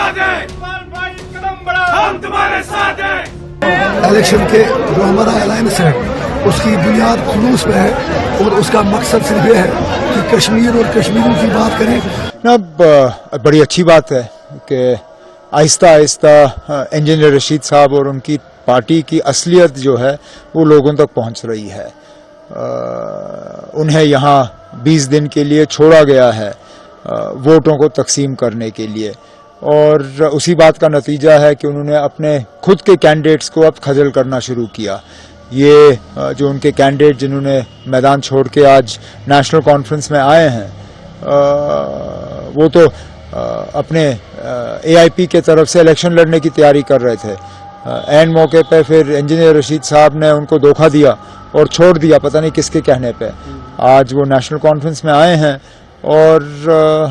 साथ हैं, हम तुम्हारे साथ हैं। इलेक्शन के जो हमारा अलायंस है उसकी बुनियाद खुलूस पे है और उसका मकसद सिर्फ ये है कि कश्मीर और कश्मीरियों की बात करें। ना बड़ी अच्छी बात है कि आहिस्ता आहिस्ता इंजीनियर रशीद साहब और उनकी पार्टी की असलियत जो है वो लोगों तक पहुंच रही है। उन्हें यहाँ 20 दिन के लिए छोड़ा गया है वोटों को तकसीम करने के लिए, और उसी बात का नतीजा है कि उन्होंने अपने खुद के कैंडिडेट्स को अब खजल करना शुरू किया। ये जो उनके कैंडिडेट जिन्होंने मैदान छोड़ के आज नेशनल कॉन्फ्रेंस में आए हैं, वो तो अपने AIP के तरफ से इलेक्शन लड़ने की तैयारी कर रहे थे। एंड मौके पे फिर इंजीनियर रशीद साहब ने उनको धोखा दिया और छोड़ दिया, पता नहीं किसके कहने पे। आज वो नेशनल कॉन्फ्रेंस में आए हैं और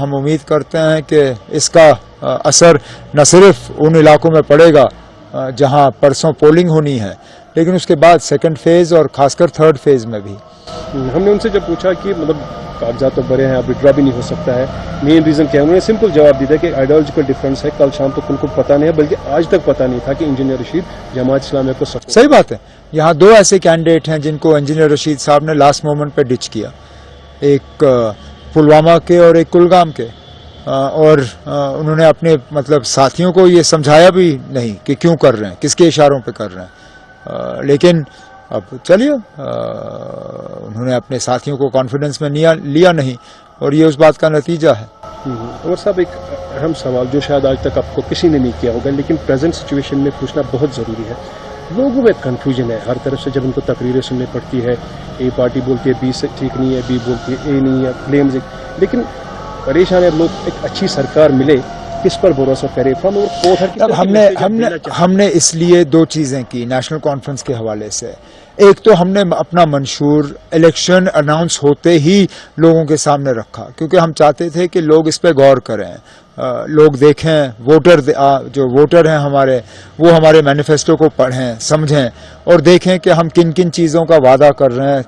हम उम्मीद करते हैं कि इसका असर न सिर्फ उन इलाकों में पड़ेगा जहां परसों पोलिंग होनी है, लेकिन उसके बाद सेकंड फेज और खासकर थर्ड फेज में भी। हमने उनसे जब पूछा कि मतलब कागजात तो बड़े हैं, अब विड्रॉ भी नहीं हो सकता है, मेन रीजन क्या है, उन्होंने सिंपल जवाब दिया कि आइडियोलॉजिकल डिफरेंस है। कल शाम तक उनको पता नहीं है, बल्कि आज तक पता नहीं था कि इंजीनियर रशीद जमात इस्लामिया को सपोर्ट। सही बात है, यहाँ 2 ऐसे कैंडिडेट हैं जिनको इंजीनियर रशीद साहब ने लास्ट मोमेंट पे डिच किया, एक पुलवामा के और एक कुलगाम के, और उन्होंने अपने मतलब साथियों को ये समझाया भी नहीं कि क्यों कर रहे हैं, किसके इशारों पे कर रहे हैं। लेकिन अब चलिए, उन्होंने अपने साथियों को कॉन्फिडेंस में लिया नहीं, और ये उस बात का नतीजा है। और साहब एक अहम सवाल जो शायद आज तक आपको किसी ने नहीं किया होगा, लेकिन प्रेजेंट सिचुएशन में पूछना बहुत ज़रूरी है। लोगों में कन्फ्यूजन है हर तरफ से, जब उनको तकरीरें सुननी पड़ती है, ए पार्टी बोलती है बी से ठीक नहीं है, बी बोलती है ए नहीं है, क्लेम्स, लेकिन परेशान है लोग। एक अच्छी सरकार मिले, किस पर भरोसा करे? अब हमने इसलिए 2 चीजें की नेशनल कॉन्फ्रेंस के हवाले से। एक तो हमने अपना मंशूर इलेक्शन अनाउंस होते ही लोगों के सामने रखा, क्योंकि हम चाहते थे कि लोग इस पे गौर करें, लोग देखें, जो वोटर हैं हमारे, वो हमारे मैनिफेस्टो को पढ़ें, समझें और देखें कि हम किन किन चीज़ों का वादा कर रहे हैं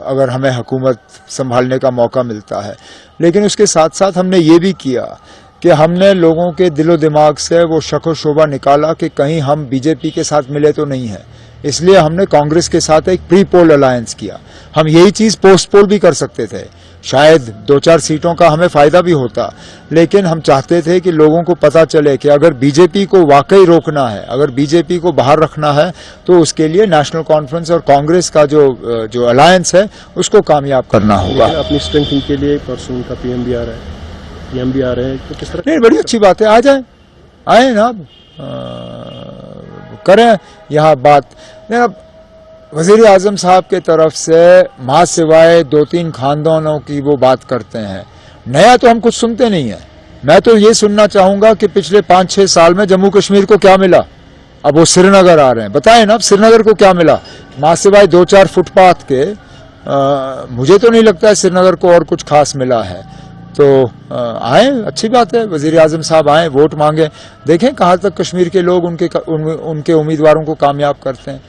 अगर हमें हुकूमत संभालने का मौका मिलता है। लेकिन उसके साथ साथ हमने ये भी किया कि हमने लोगों के दिलो दिमाग से वो शक व शोबा निकाला कि कहीं हम बीजेपी के साथ मिले तो नहीं है, इसलिए हमने कांग्रेस के साथ एक प्री पोल अलायंस किया। हम यही चीज़ पोस्ट पोल भी कर सकते थे, शायद 2-4 सीटों का हमें फायदा भी होता, लेकिन हम चाहते थे कि लोगों को पता चले कि अगर बीजेपी को वाकई रोकना है, अगर बीजेपी को बाहर रखना है, तो उसके लिए नेशनल कॉन्फ्रेंस और कांग्रेस का जो अलायंस है उसको कामयाब करना होगा। अपनी स्ट्रेंथनिंग के लिए परसों का PM भी आ रहा है, PM भी आ रहे हैं, तो किस तरह? नहीं, बड़ी अच्छी बात है, आ जाए, आए ना, करें यहाँ बात। अब वज़ीर आज़म साहब के तरफ से माँ सिवाय 2-3 खानदानों की वो बात करते हैं, नया तो हम कुछ सुनते नहीं है। मैं तो ये सुनना चाहूंगा कि पिछले 5-6 साल में जम्मू कश्मीर को क्या मिला। अब वो श्रीनगर आ रहे हैं, बताएं ना, अब श्रीनगर को क्या मिला माँ सिवाय 2-4 फुटपाथ के? मुझे तो नहीं लगता है श्रीनगर को और कुछ खास मिला है। तो आए, अच्छी बात है, वज़ीर आज़म साहब आए, वोट मांगे, देखें कहाँ तक कश्मीर के लोग उनके उम्मीदवारों को कामयाब करते हैं।